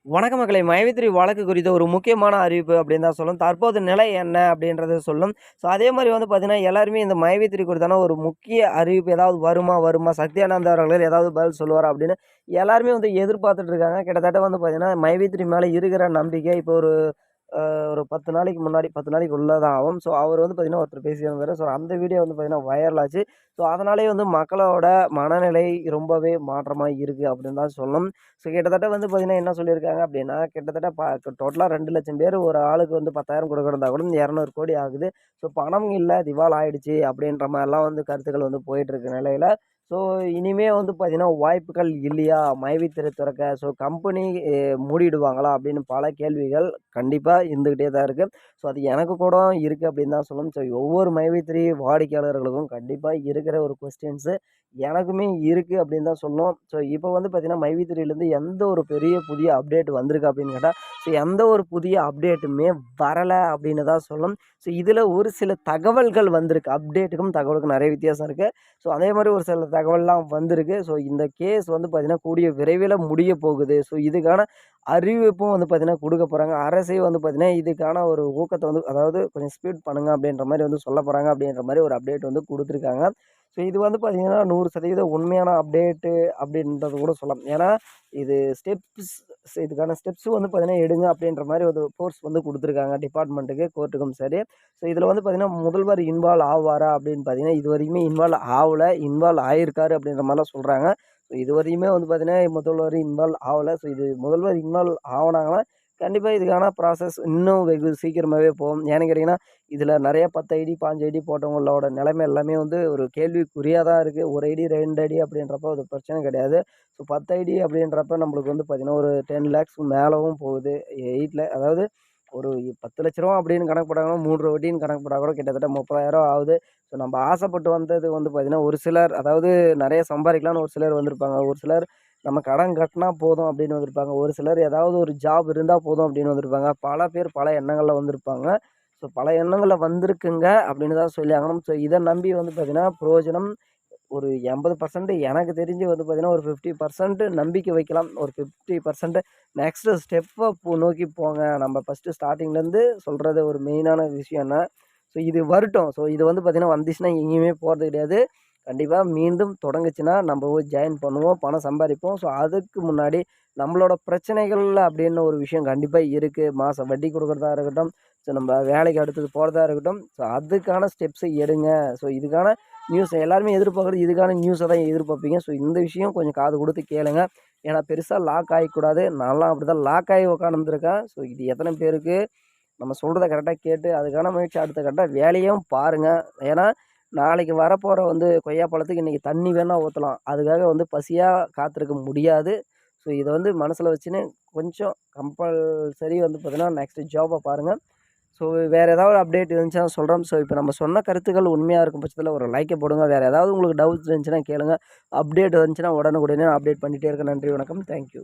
வணக்க மக்களை மைவித்திரி வழக்கு குறித்த ஒரு முக்கியமான அறிவிப்பு அப்படின்னு தான் சொல்லணும். தற்போது நிலை என்ன அப்படின்றத சொல்லும். ஸோ அதே மாதிரி வந்து பார்த்தீங்கன்னா, எல்லாருமே இந்த மைவித்திரி குறித்தான ஒரு முக்கிய அறிவிப்பு ஏதாவது வருமா? சக்தியானந்தா அவர்கள் ஏதாவது பதில் சொல்லுவாரா? அப்படின்னு எல்லாருமே வந்து எதிர்பார்த்துட்டு இருக்காங்க. கிட்டத்தட்ட வந்து பார்த்தீங்கன்னா, மைவித்திரி மேல இருக்கிற நம்பிக்கை இப்போ ஒரு 10 நாளைக்கு முன்னாடி 10 நாளைக்கு உள்ள தான் ஆகும். ஸோ அவர் வந்து பார்த்தீங்கன்னா, ஒருத்தர் பேசியிருந்தாரு. ஸோ அந்த வீடியோ வந்து பார்த்தீங்கன்னா வைரல் ஆச்சு. ஸோ அதனாலேயே வந்து மக்களோட மனநிலை ரொம்பவே மாற்றமா இருக்கு அப்படின்னு தான் சொல்லணும். ஸோ கிட்டத்தட்ட வந்து பார்த்தீங்கன்னா, என்ன சொல்லியிருக்காங்க அப்படின்னா, கிட்டத்தட்ட டோட்டலா 2,00,000 பேர் ஒரு ஆளுக்கு வந்து 10,000 குடுக்கறதா கூட 200,00,00,000 ஆகுது. ஸோ பணம் இல்ல, திவால் ஆயிடுச்சு அப்படின்ற மாரிலாம் வந்து கருத்துக்கள் வந்து போயிட்டு இருக்க நிலையில, ஸோ இனிமே வந்து பார்த்தீங்கன்னா, வாய்ப்புகள் இல்லையா? மைவித்திரை துறக்க? ஸோ கம்பெனி மூடிடுவாங்களா? அப்படின்னு பல கேள்விகள் கண்டிப்பா இருந்துகிட்டே தான் இருக்கு. ஸோ அது எனக்கு கூட இருக்கு அப்படின்னு தான் சொல்லணும். ஸோ ஒவ்வொரு மைவித்திரி வாடிக்கையாளர்களுக்கும் கண்டிப்பா இருக்கிற ஒரு கொஸ்டின்ஸு எனக்குமே இருக்கு அப்படின்னு தான் சொல்லணும். ஸோ இப்போ வந்து பார்த்தீங்கன்னா, மைவி3லேருந்து எந்த ஒரு பெரிய புதிய அப்டேட் வந்திருக்கு அப்படின்னு கேட்டா, ஸோ எந்த ஒரு புதிய அப்டேட்டுமே வரல அப்படின்னு தான் சொல்லணும். ஸோ இதில ஒரு சில தகவல்கள் வந்திருக்கு. அப்டேட்டுக்கும் தகவலுக்கும் நெறைய வித்தியாசம் இருக்கு. ஸோ அதே மாரி ஒரு சில தகவல்லாம் வந்திருக்கு. ஸோ இந்த கேஸ் வந்து பார்த்தீங்கன்னா, கூடிய விரைவில முடிய போகுது. ஸோ இதுக்கான அறிவிப்பும் வந்து பார்த்தீங்கன்னா, குடுக்க போறாங்க. அரசே வந்து பார்த்தீங்கன்னா, இதுக்கான ஒரு ஊக்கத்த வந்து அதாவது கொஞ்சம் ஸ்பீட் பண்ணுங்க அப்படின்ற மாரி வந்து சொல்ல போறாங்க அப்படின்ற மாரி ஒரு அப்டேட் வந்து குடுத்துருக்காங்க. ஸோ இது வந்து பார்த்தீங்கன்னா, 100% உண்மையான அப்டேட்டு அப்படின்றது கூட சொல்லலாம். ஏன்னா, இது இதுக்கான ஸ்டெப்ஸ் வந்து பார்த்தீங்கன்னா, எடுங்க அப்படின்ற மாரி ஒரு ஃபோர்ஸ் வந்து குடுத்துருக்காங்க டிபார்ட்மெண்ட்டுக்கு, கோர்ட்டுக்கும் சரி. ஸோ இதில வந்து பார்த்தீங்கன்னா, முதல்வர் இன்வால்வ் ஆவாரா அப்படின்னு பார்த்தீங்கன்னா, இதுவரைக்குமே இன்வால்வ் ஆவல. இன்வால்வ் ஆயிருக்காரு அப்படின்ற மாரிலாம் சொல்றாங்க. ஸோ இதுவரையுமே வந்து பார்த்தீங்கன்னா, முதல்வர் இன்வால்வ் ஆவல. ஸோ இது முதல்வர் இன்வால்வ் ஆவுனாங்கன்னா, கண்டிப்பா இதுக்கான ப்ராசஸ் இன்னும் வெகு சீக்கிரமாவே போகும். ஏன்னு கேட்டீங்கன்னா, இதில நெறைய 10 ஐடி, 5 ஐடி போட்டவங்களோட நிலைமை எல்லாமே வந்து ஒரு கேள்விக்குறியா தான் இருக்கு. 1 ஐடி, 2 ஐடி அப்படின்றப்போ அது பிரச்சனை கிடையாது. ஸோ 10 ஐடி அப்படின்றப்ப நம்மளுக்கு வந்து பார்த்தீங்கன்னா, ஒரு 10 லேக்ஸ் மேலவும் போகுது. 8 அதாவது ஒரு ரூ. 10,00,000 அப்படின்னு கணக்கு போட்டாங்கன்னா, 3 வட்டின்னு கணக்கு போட்டா கூட கிட்டத்தட்ட 30,000 ஆகுது. ஸோ நம்ம ஆசைப்பட்டு வந்தது வந்து பார்த்தீங்கன்னா, ஒரு சிலர் அதாவது நெறைய சம்பாரிக்கலாம்னு ஒரு சிலர் வந்திருப்பாங்க. ஒரு சிலர் நம்ம கடன் கட்டுனா போதும் அப்படின்னு வந்திருப்பாங்க. ஒரு சிலர் ஏதாவது ஒரு ஜாப் இருந்தா போதும் அப்படின்னு வந்திருப்பாங்க. பல பேர் பல எண்ணங்கள்ல வந்திருப்பாங்க. ஸோ பல எண்ணங்கள்ல வந்திருக்குங்க அப்படின்னு தான் சொல்லி ஆகணும். ஸோ இத நம்பி வந்து பார்த்தீங்கன்னா, பிரயோஜனம் ஒரு 80% எனக்கு தெரிஞ்சு வந்து பார்த்தீங்கன்னா, ஒரு 50% நம்பிக்கை வைக்கலாம். ஒரு 50% நெக்ஸ்ட் ஸ்டெப்ப நோக்கி போங்க. நம்ம ஃபர்ஸ்ட்டு ஸ்டார்ட்டிங்லேருந்து சொல்றது ஒரு மெயினான விஷயம் என்ன, ஸோ இது வரட்டும். ஸோ இது வந்து பார்த்தீங்கன்னா, வந்துச்சுன்னா எங்கேயுமே போறது கிடையாது. கண்டிப்பா மீண்டும் தொடங்குச்சுன்னா, நம்ம போய் ஜாயின் பண்ணுவோம். பணம் சம்பாரிப்போம். ஸோ அதுக்கு முன்னாடி நம்மளோட பிரச்சனைகள் அப்படின்னு ஒரு விஷயம் கண்டிப்பா இருக்கு. மாசம் வட்டி குடுக்குறதா இருக்கட்டும், ஸோ நம்ம வேலைக்கு அடுத்தது போறதா இருக்கட்டும். ஸோ அதுக்கான ஸ்டெப்ஸ எடுங்க. ஸோ இதுக்கான நியூஸ் எல்லாருமே எதிர்பார்க்குறது இதுக்கான நியூஸ தான் எதிர்பார்ப்பீங்க. ஸோ இந்த விஷயம் கொஞ்சம் காது குடுத்து கேளுங்க. ஏன்னா பெருசா லாக் ஆயிக்கூடாது. நான்லாம் அப்படிதான் லாக் ஆகி உட்காந்துருக்கேன். ஸோ இது எத்தன பேருக்கு நம்ம சொல்றத கரெக்ட்டா கேட்டு அதுக்கான முயற்சி அடுத்த கட்ட வேலையும் பாருங்க. ஏன்னா, நாளைக்கு வரப்போற வந்து கொய்யா பழத்துக்கு இன்னைக்கு தண்ணி வேணா ஊத்தலாம். அதுக்காக வந்து பசியா காத்திருக்க முடியாது. ஸோ இத வந்து மனசுல வச்சுன்னு கொஞ்சம் கம்பல்சரி வந்து பார்த்தீங்கன்னா, நெக்ஸ்ட் ஜாப்ப பாருங்க. ஸோ வேற ஏதாவது அப்டேட் இருந்துச்சுன்னா சொல்றோம். ஸோ இப்ப நம்ம சொன்ன கருத்துக்கள் உண்மையா இருக்கும் பட்சத்தில ஒரு லைக்க போடுங்க. வேற ஏதாவது உங்களுக்கு டவுட்ஸ் இருந்துச்சுன்னா கேளுங்க. அப்டேட் வந்துச்சுன்னா உடனுக்குடனே அப்டேட் பண்ணிட்டே இருக்கேன். நன்றி, வணக்கம். Thank you.